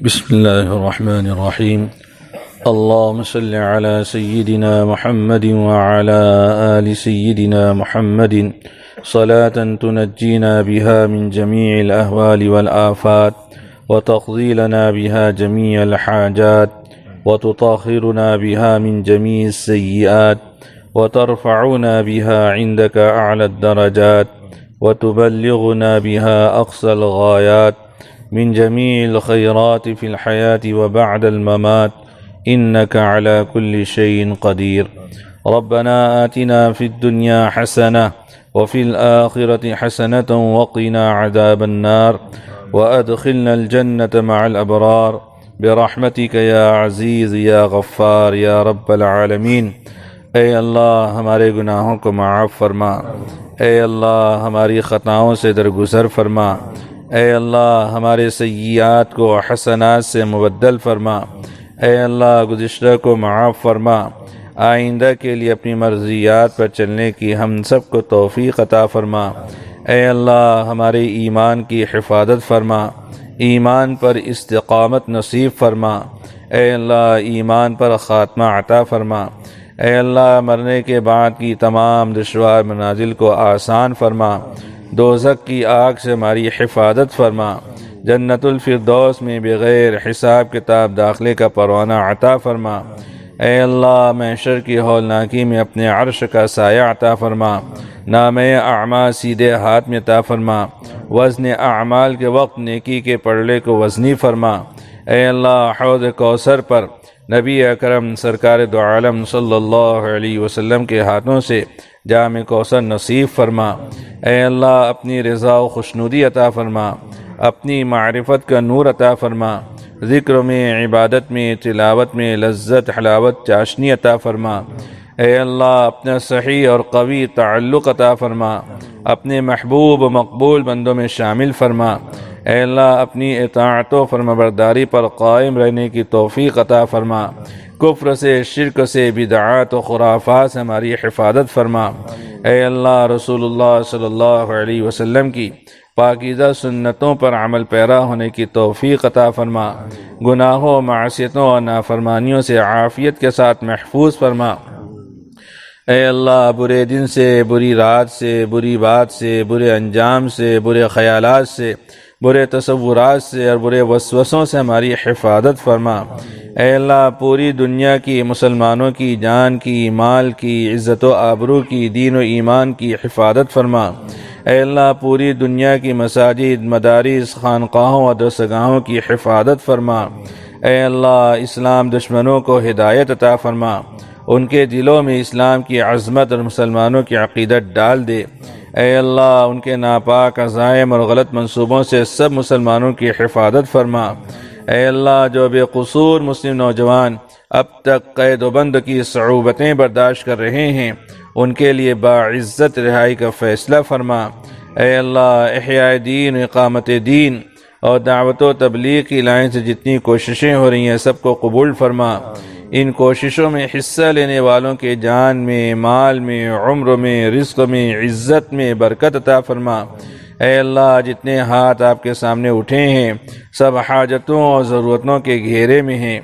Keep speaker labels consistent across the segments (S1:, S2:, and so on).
S1: بسم الله الرحمن الرحيم. اللهم صل على سيدنا محمد وعلى آل سيدنا محمد صلاة تنجينا بها من جميع الأهوال والآفات وتقضي لنا بها جميع الحاجات وتطهرنا بها من جميع السيئات وترفعنا بها عندك أعلى الدرجات وتبلغنا بها أقصى الغايات من جميع الخيرات في الحياة وبعد الممات إنك على كل شيء قدير. ربنا آتنا في الدنيا حسنة وفي الآخرة حسنة وقنا عذاب النار وأدخلنا الجنة مع الأبرار برحمتك يا عزيز يا غفار يا رب العالمین۔ اے اللہ ہمارے گناہوں کو معاف فرما، اے اللہ ہماری خطاؤں سے درگزر فرما، اے اللہ ہمارے سیئات کو حسنات سے مبدل فرما، اے اللہ گزشتہ کو معاف فرما، آئندہ کے لیے اپنی مرضیات پر چلنے کی ہم سب کو توفیق عطا فرما، اے اللہ ہمارے ایمان کی حفاظت فرما، ایمان پر استقامت نصیب فرما، اے اللہ ایمان پر خاتمہ عطا فرما، اے اللہ مرنے کے بعد کی تمام دشوار منازل کو آسان فرما، دوزخ کی آگ سے ہماری حفاظت فرما، جنت الفردوس میں بغیر حساب کتاب داخلے کا پروانہ عطا فرما، اے اللہ محشر کی ہولناکی میں اپنے عرش کا سایہ عطا فرما، نامہ اعمال سیدھے ہاتھ میں عطا فرما، وزن اعمال کے وقت نیکی کے پڑلے کو وزنی فرما، اے اللہ حوض کوثر پر نبی اکرم سرکار دو عالم صلی اللہ علیہ وسلم کے ہاتھوں سے جام کوثر نصیب فرما، اے اللہ اپنی رضا و خوشنودی عطا فرما، اپنی معرفت کا نور عطا فرما، ذکر میں عبادت میں تلاوت میں لذت حلاوت چاشنی عطا فرما، اے اللہ اپنا صحیح اور قوی تعلق عطا فرما، اپنے محبوب و مقبول بندوں میں شامل فرما، اے اللہ اپنی اطاعت و فرمانبرداری پر قائم رہنے کی توفیق عطا فرما، کفر سے شرک سے بدعات و خرافات سے ہماری حفاظت فرما، اے اللہ رسول اللہ صلی اللہ علیہ وسلم کی پاکیزہ سنتوں پر عمل پیرا ہونے کی توفیق عطا فرما، گناہوں معصیتوں اور نافرمانیوں سے عافیت کے ساتھ محفوظ فرما، اے اللہ برے دن سے بری رات سے بری بات سے برے انجام سے برے خیالات سے برے تصورات سے اور برے وسوسوں سے ہماری حفاظت فرما، اے اللہ پوری دنیا کی مسلمانوں کی جان کی مال کی عزت و آبرو کی دین و ایمان کی حفاظت فرما، اے اللہ پوری دنیا کی مساجد مدارس خانقاہوں اور درسگاہوں کی حفاظت فرما، اے اللہ اسلام دشمنوں کو ہدایت عطا فرما، ان کے دلوں میں اسلام کی عظمت اور مسلمانوں کی عقیدت ڈال دے، اے اللہ ان کے ناپاک عزائم اور غلط منصوبوں سے سب مسلمانوں کی حفاظت فرما، اے اللہ جو بے قصور مسلم نوجوان اب تک قید و بند کی صعوبتیں برداشت کر رہے ہیں ان کے لیے باعزت رہائی کا فیصلہ فرما، اے اللہ احیاء دین اقامت دین اور دعوت و تبلیغ کی لائن سے جتنی کوششیں ہو رہی ہیں سب کو قبول فرما، ان کوششوں میں حصہ لینے والوں کے جان میں مال میں عمر میں رزق میں عزت میں برکت عطا فرما، اے اللہ جتنے ہاتھ آپ کے سامنے اٹھے ہیں سب حاجتوں اور ضرورتوں کے گھیرے میں ہیں،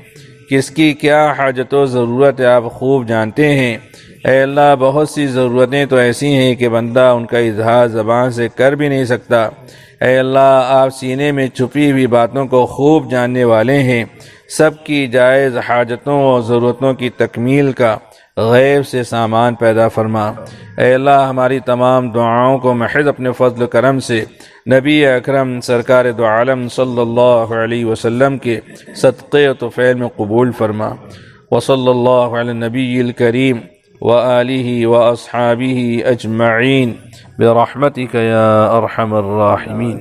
S1: کس کی کیا حاجت و ضرورت ہے آپ خوب جانتے ہیں، اے اللہ بہت سی ضرورتیں تو ایسی ہیں کہ بندہ ان کا اظہار زبان سے کر بھی نہیں سکتا، اے اللہ آپ سینے میں چھپی ہوئی باتوں کو خوب جاننے والے ہیں، سب کی جائز حاجتوں اور ضرورتوں کی تکمیل کا غیب سے سامان پیدا فرما، اے اللہ ہماری تمام دعاؤں کو محض اپنے فضل و کرم سے نبی اکرم سرکار دو عالم صلی اللہ علیہ وسلم کے صدقے و طفیل میں قبول فرما، وصلی اللہ علی النبی الکریم وآلہ واصحابہ اجمعین برحمتک یا ارحم الراحمین۔